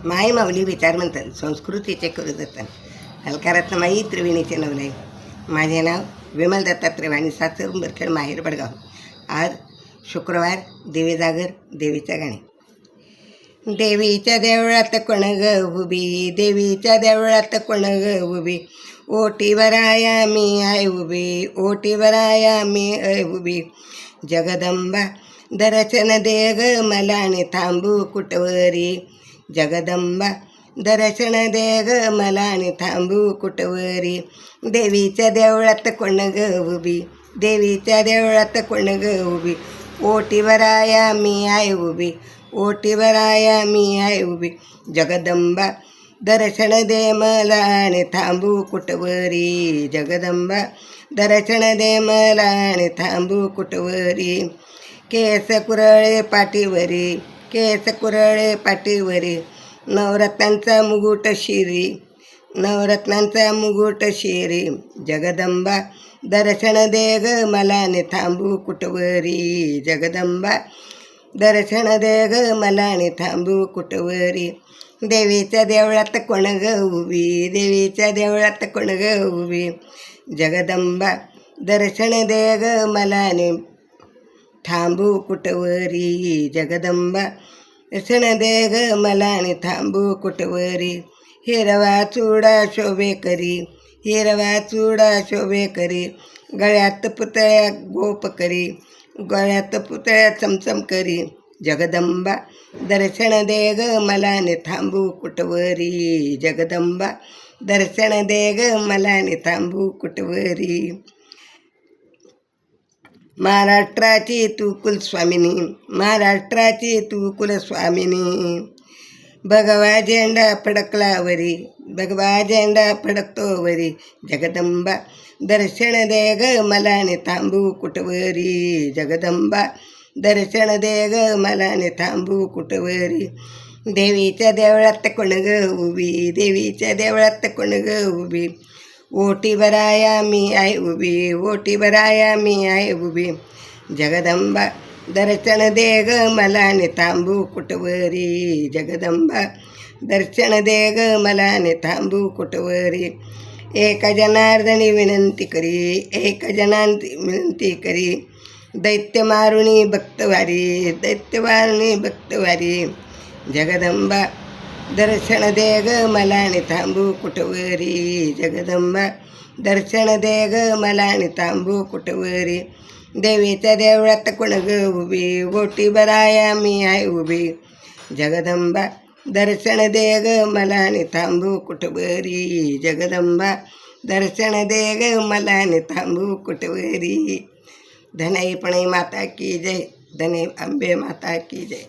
माय माऊली विचारमंथन संस्कृतीचे करू जतन हलकारत्नमाई त्रिवेणीचे नवले. माझे नाव विमल दत्तात्रय वाणी, सासर उंबरखेड, माहेर बडगाव. आज शुक्रवार, देवी जागर, देवीच्या गाणे. देवीच्या देवळात कोण ग उभी, देवीच्या देवळात कोण ग उभी, ओटीवर आया मी आहे उभी, ओटीवर आया मी आहे उभी. जगदंबा दर्शन दे ग मला आणि थांबू कुटवरी, जगदंबा दर्शन दे ग मला आणि थांबू कुटवरी. देवीच्या देवळात कोण ग उभी, देवीच्या देवळात कोण ग उभी, ओटीवर आया मी आहे उभी, ओटीवर आया मी आहे उभी. जगदंबा दर्शन दे मला आणि थांबू कुटवरी, जगदंबा दर्शन दे मला आणि थांबू कुटवरी. केस कुरळे पाठीवरी, केस कुरळे पाठीवरी, नवरत्नांचा मुकुट शिरी, नवरत्नांचा मुकुट शिरी. जगदंबा दर्शन दे ग मला आणि थांबू कुटवरी, जगदंबा दर्शन दे ग मला आणि थांबू कुटवरी. देवीच्या देवळात कोण ग उभी, देवीच्या देवळात कोण ग उभी, जगदंबा दर्शन दे ग मला आणि थांबू कुटवरी, जगदंबा दर्शन दे ग मला आणि थांबू कुटवरी. हिरवा चुडा शोभे करी, हिरवा चुडा शोभे करी, गळ्यात पुतळ्या गोप करी, गळ्यात पुतळ्या चमचम करी. जगदंबा दर्शन दे ग मला आणि थांबू कुटवरी, जगदंबा दर्शन दे ग मला आणि थांबू कुटवरी. महाराष्ट्राची तू कुलस्वामिनी, महाराष्ट्राची तू कुलस्वामिनी. भगवा झेंडा फडकलावरी, भगवा झेंडा फडकतो वरी. जगदंबा दर्शन दे ग मला आणि थांबू कुटवरी, जगदंबा दर्शन दे ग मला आणि थांबू कुटवरी. देवीच्या देवळात कोण ग उभी, देवीच्या देवळात कोण ग उभी, ओटीवर आया मी आहे उभी, ओटीवर आया मी आहे उभी. जगदंबा दर्शन दे ग मला आणि थांबू कुटवरी, जगदंबा दर्शन दे ग मला आणि थांबू कुटवरी. एक जनार्दनी विनंती करी, एक जनांती विनंती करी, दैत्य मारुणी भक्तवारी, दैत्य मारुणी भक्तवारी. जगदंबा दर्शन दे ग मला आणि थांबू कुटवरी, जगदंबा दर्शन दे ग मला आणि थांबू कुटवरी. देवीच्या देवळात कोण ग उभी, ओटीवर आया मी आहे उभी, जगदंबा दर्शन दे ग मला आणि थांबू कुटवरी, जगदंबा दर्शन दे ग मला आणि थांबू कुटवरी. धनई पणई माता की जय, धनई अंबे माता की जय.